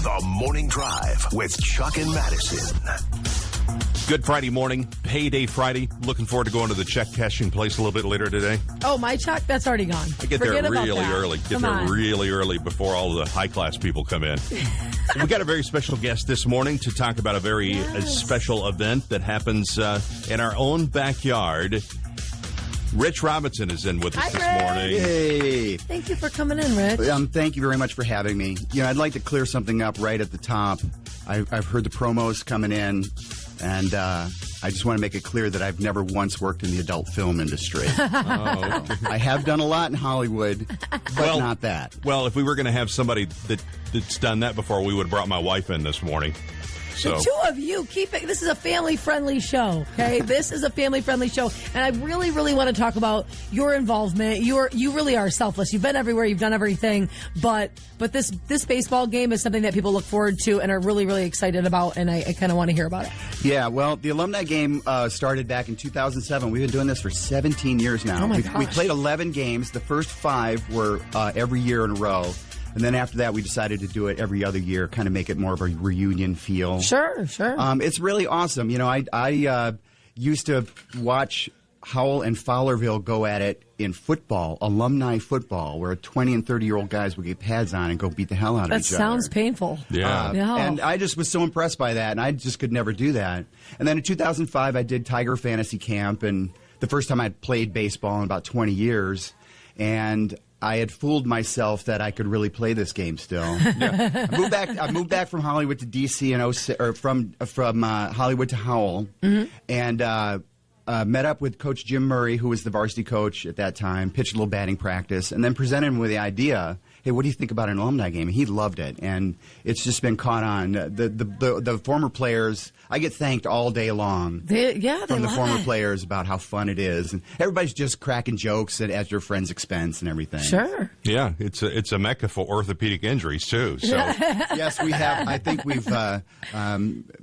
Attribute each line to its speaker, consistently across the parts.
Speaker 1: The Morning Drive with Chuck and Madison.
Speaker 2: Good Friday morning, payday Friday. Looking forward to going to the check cashing place a little bit later today.
Speaker 3: Oh, my check? That's already gone.
Speaker 2: I get
Speaker 3: Forget
Speaker 2: there
Speaker 3: about
Speaker 2: really
Speaker 3: that.
Speaker 2: early. Get
Speaker 3: Come
Speaker 2: there
Speaker 3: on.
Speaker 2: really early before all the high-class people come in. We got a very special guest this morning to talk about a very special event that happens in our own backyard. Rich Robinson is in with us this morning.
Speaker 4: Hey.
Speaker 3: Thank you for coming in, Rich.
Speaker 4: Thank you very much for having me. You know, I'd like to clear something up right at the top. I've heard the promos coming in, and I just want to make it clear that I've never once worked in the adult film industry.
Speaker 2: Oh, okay.
Speaker 4: I have done a lot in Hollywood, but not that.
Speaker 2: Well, if we were going to have somebody that's done that before, we would have brought my wife in this morning. So.
Speaker 3: The two of you, keep it. This is a family-friendly show, okay? This is a family-friendly show, and I really, really want to talk about your involvement. You really are selfless. You've been everywhere. You've done everything, but this baseball game is something that people look forward to and are really, really excited about, and I kind of want to hear about it.
Speaker 4: Yeah, well, the alumni game started back in 2007. We've been doing this for 17 years now.
Speaker 3: Oh my
Speaker 4: We
Speaker 3: gosh.
Speaker 4: played 11 games. The first 5 were every year in a row. And then after that, we decided to do it every other year, kind of make it more of a reunion feel.
Speaker 3: Sure.
Speaker 4: It's really awesome. You know, I used to watch Howell and Fowlerville go at it in football, alumni football, where 20 and 30-year-old guys would get pads on and go beat the hell out of each other.
Speaker 3: That sounds painful.
Speaker 2: Yeah.
Speaker 4: And I just was so impressed by that, and I just could never do that. And then in 2005, I did Tiger Fantasy Camp, and the first time I'd played baseball in about 20 years, and I had fooled myself that I could really play this game still. I moved back from Hollywood to D.C. or from Hollywood to Howell, and met up with Coach Jim Murray, who was the varsity coach at that time, pitched a little batting practice, and then presented him with the idea, hey, what do you think about an alumni game? And he loved it, and it's just been caught on. The former players, I get thanked all day long from the former players about how fun it is. And everybody's just cracking jokes at your friend's expense and everything.
Speaker 3: Sure.
Speaker 2: Yeah, it's a mecca for orthopedic injuries, too. So.
Speaker 4: Yes, we have. I think we've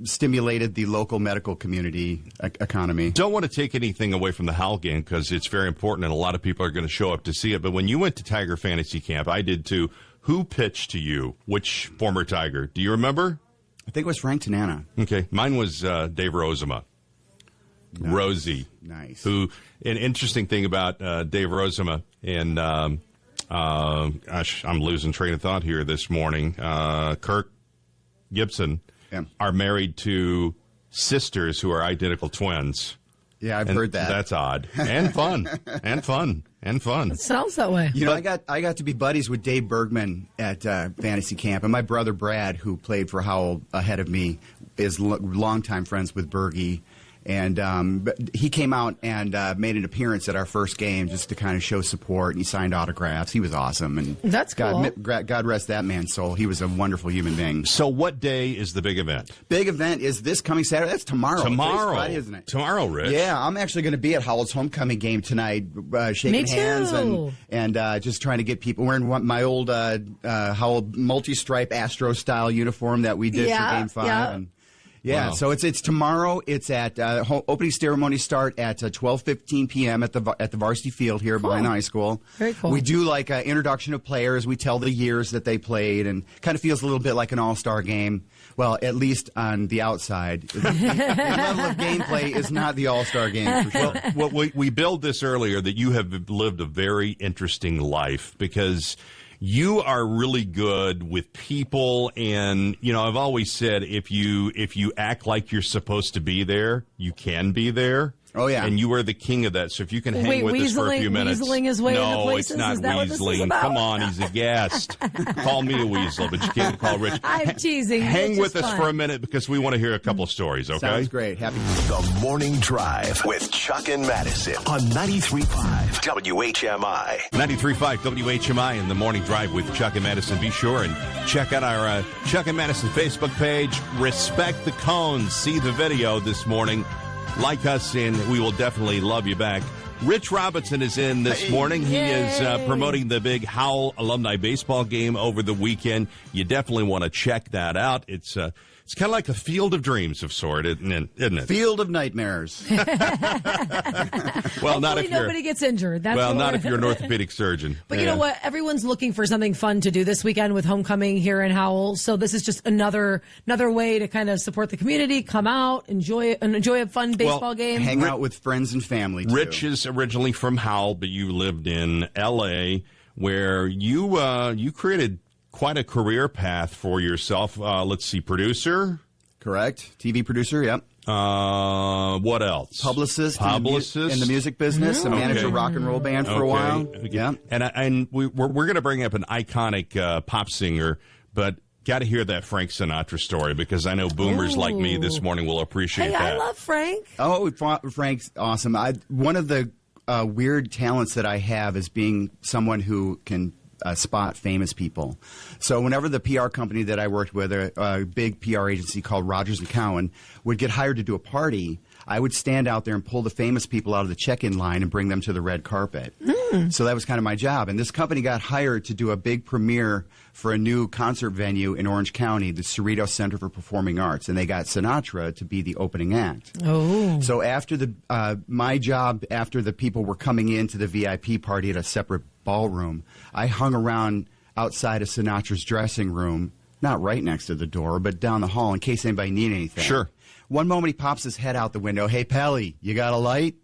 Speaker 4: stimulated the local medical community economy.
Speaker 2: Don't want to take anything away from the Howell game because it's very important and a lot of people are going to show up to see it. But when you went to Tiger Fantasy Camp, I did too. Who pitched to you? Which former Tiger? Do you remember?
Speaker 4: I think it was Frank Tanana.
Speaker 2: Okay. Mine was Dave Rozema.
Speaker 4: Nice.
Speaker 2: Rosie.
Speaker 4: Nice.
Speaker 2: Who, an interesting thing about Dave Rozema, and gosh, I'm losing train of thought here this morning. Kirk Gibson are married to sisters who are identical twins.
Speaker 4: Yeah, I've heard that.
Speaker 2: That's odd. And fun. and fun.
Speaker 3: It sounds that way.
Speaker 4: You know, I got to be buddies with Dave Bergman at Fantasy Camp, and my brother Brad, who played for Howell ahead of me, is longtime friends with Bergie. And but he came out and made an appearance at our first game just to kind of show support, and he signed autographs. He was awesome. And
Speaker 3: that's cool.
Speaker 4: God rest that man's soul. He was a wonderful human being.
Speaker 2: So what day is the big event?
Speaker 4: Big event is this coming Saturday. That's tomorrow.
Speaker 2: Tomorrow.
Speaker 4: Friday, isn't it?
Speaker 2: Tomorrow, Rich.
Speaker 4: Yeah, I'm actually going to be at Howell's homecoming game tonight, shaking hands and just trying to get people wearing my old Howell multi-stripe Astro-style uniform that we did for Game 5.
Speaker 3: Yeah.
Speaker 4: And,
Speaker 2: wow.
Speaker 4: So it's tomorrow. It's at opening ceremony start at 12:15 p.m. at the varsity field here behind the high school.
Speaker 3: Very cool.
Speaker 4: We do like an introduction of players. We tell the years that they played, and kind of feels a little bit like an all-star game. Well, at least on the outside, the level of gameplay is not the all-star game for sure.
Speaker 2: Well, we billed this earlier that you have lived a very interesting life because you are really good with people, and you know I've always said if you act like you're supposed to be there, you can be there.
Speaker 4: Oh yeah,
Speaker 2: and you are the king of that. So if you can hang with us for a few minutes,
Speaker 3: weaseling his way into
Speaker 2: no,
Speaker 3: places?
Speaker 2: it's not
Speaker 3: Is that what this is
Speaker 2: weaseling.
Speaker 3: about?
Speaker 2: Come on, he's a guest. Call me a weasel, but you can't call Rich.
Speaker 3: I'm teasing.
Speaker 2: Hang with us for a minute because we want to hear a couple of stories. Okay,
Speaker 4: sounds great. Happy.
Speaker 1: The Morning Drive with Chuck and Madison on 93.5 WHMI.
Speaker 2: 93.5 WHMI in the Morning Drive with Chuck and Madison. Be sure and check out our Chuck and Madison Facebook page. Respect the Cones. See the video this morning. Like us, and we will definitely love you back. Rich Robinson is in this morning. He is promoting the big Howell Alumni Baseball Game over the weekend. You definitely want to check that out. It's kind of like a field of dreams of sort, isn't it?
Speaker 4: Field of nightmares.
Speaker 3: Well, not if nobody gets injured.
Speaker 2: Not if you're an orthopedic surgeon.
Speaker 3: But you know what? Everyone's looking for something fun to do this weekend with homecoming here in Howell. So this is just another way to kind of support the community, come out, enjoy a fun baseball game.
Speaker 4: Hang out with friends and family, too.
Speaker 2: Rich is originally from Howell, but you lived in L.A., where you created quite a career path for yourself. Let's see, producer?
Speaker 4: Correct. TV producer, yep.
Speaker 2: What else?
Speaker 4: Publicist. In the music business. I managed a rock and roll band for a while.
Speaker 2: Okay.
Speaker 4: Yeah.
Speaker 2: And we're going to bring up an iconic pop singer, but got to hear that Frank Sinatra story, because I know boomers like me this morning will appreciate that.
Speaker 3: I love Frank.
Speaker 4: Oh, Frank's awesome. One of the weird talents that I have is being someone who can spot famous people. So whenever the PR company that I worked with, a big PR agency called Rogers & Cowan, would get hired to do a party, I would stand out there and pull the famous people out of the check-in line and bring them to the red carpet. So that was kind of my job. And this company got hired to do a big premiere for a new concert venue in Orange County, the Cerritos Center for Performing Arts. And they got Sinatra to be the opening act.
Speaker 3: Oh.
Speaker 4: So after my job, after the people were coming into the VIP party at a separate ballroom, I hung around outside of Sinatra's dressing room, not right next to the door, but down the hall in case anybody needed anything.
Speaker 2: Sure.
Speaker 4: One moment he pops his head out the window. Hey, Pelly, you got a light?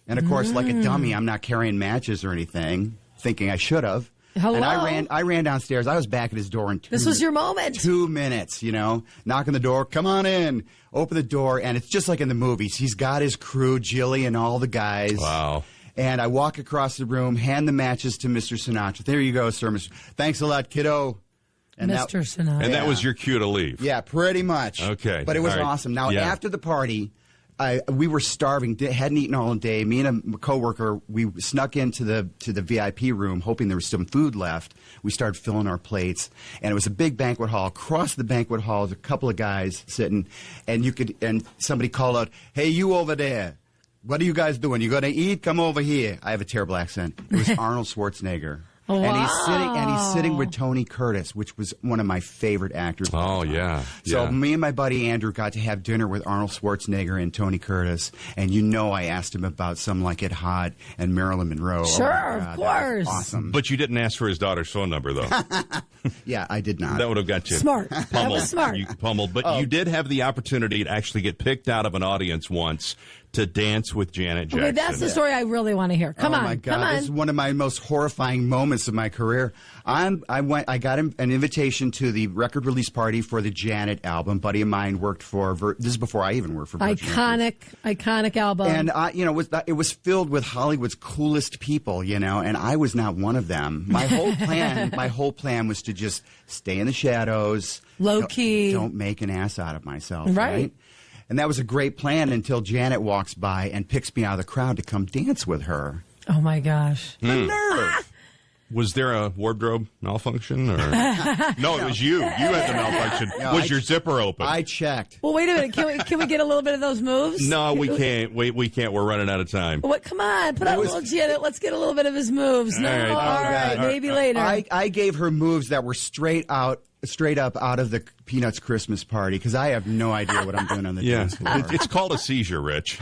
Speaker 4: And, of course, like a dummy, I'm not carrying matches or anything, thinking I should have.
Speaker 3: Hello?
Speaker 4: And I ran downstairs. I was back at his door in 2 minutes.
Speaker 3: This was your moment.
Speaker 4: 2 minutes, knock on the door. Come on in. Open the door. And it's just like in the movies. He's got his crew, Jilly and all the guys.
Speaker 2: Wow.
Speaker 4: And I walk across the room, hand the matches to Mr. Sinatra. There you go, sir. Thanks a lot, kiddo.
Speaker 3: And Mr. Sinatra.
Speaker 2: And that was your cue to leave.
Speaker 4: Yeah, pretty much.
Speaker 2: Okay.
Speaker 4: But it was awesome. Now, after the party, we were starving, hadn't eaten all day. Me and a coworker, we snuck into the VIP room, hoping there was some food left. We started filling our plates, and it was a big banquet hall. Across the banquet hall, there's a couple of guys sitting, and somebody called out, "Hey, you over there. What are you guys doing? You going to eat? Come over here." I have a terrible accent. It was Arnold Schwarzenegger.
Speaker 3: Wow.
Speaker 4: And he's sitting with Tony Curtis, which was one of my favorite actors.
Speaker 2: Oh, yeah.
Speaker 4: So me and my buddy Andrew got to have dinner with Arnold Schwarzenegger and Tony Curtis, and I asked him about Some Like It Hot and Marilyn Monroe.
Speaker 3: Sure, of course.
Speaker 4: Awesome.
Speaker 2: But you didn't ask for his daughter's phone number, though.
Speaker 4: Yeah, I did not.
Speaker 2: That would have got you
Speaker 3: smart.
Speaker 2: pummeled.
Speaker 3: That was smart.
Speaker 2: You pummeled. But you did have the opportunity to actually get picked out of an audience once to dance with Janet Jackson.
Speaker 3: Okay, that's the story I really want to hear. Come on,
Speaker 4: my God,
Speaker 3: come on.
Speaker 4: This is one of my most horrifying moments of my career. I got an invitation to the record release party for the Janet album. Buddy of mine worked for. This is before I even worked for.
Speaker 3: Iconic album.
Speaker 4: And it was filled with Hollywood's coolest people, and I was not one of them. My whole plan was to just stay in the shadows,
Speaker 3: low key,
Speaker 4: don't make an ass out of myself,
Speaker 3: right?
Speaker 4: And that was a great plan until Janet walks by and picks me out of the crowd to come dance with her.
Speaker 3: Oh, my gosh.
Speaker 4: The nerve.
Speaker 2: Was there a wardrobe malfunction? Or? No, it was you. You had the malfunction. Was your zipper open?
Speaker 4: I checked.
Speaker 3: Well, wait a minute. Can we get a little bit of those moves?
Speaker 2: No, we can't. We can't. We're running out of time.
Speaker 3: What? Come on. Put out a little Janet. Let's get a little bit of his moves. No, all right. Maybe later.
Speaker 4: I gave her moves that were straight up out of the Peanuts Christmas party, because I have no idea what I'm doing on the dance floor.
Speaker 2: It's called a seizure, Rich.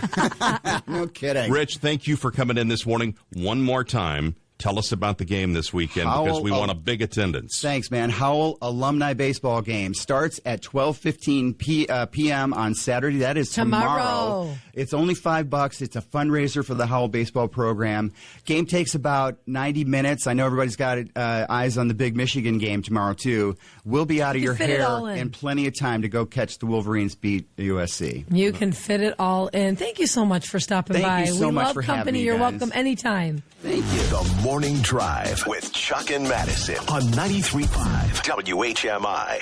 Speaker 4: No kidding.
Speaker 2: Rich, thank you for coming in this morning. One more time, tell us about the game this weekend, because we want a big attendance.
Speaker 4: Thanks, man. Howell Alumni Baseball Game starts at 12:15 p.m. on Saturday. That is tomorrow. It's only $5. It's a fundraiser for the Howell Baseball program. Game takes about 90 minutes. I know everybody's got eyes on the big Michigan game tomorrow, too. We'll be out of your hair and plenty of time to go catch the Wolverines beat USC.
Speaker 3: You can fit it all in. Thank you so much for stopping by.
Speaker 4: Thank you so much for having me,
Speaker 3: You're
Speaker 4: guys.
Speaker 3: welcome anytime.
Speaker 4: Thank you.
Speaker 1: The Morning Drive with Chuck and Madison on 93.5 WHMI.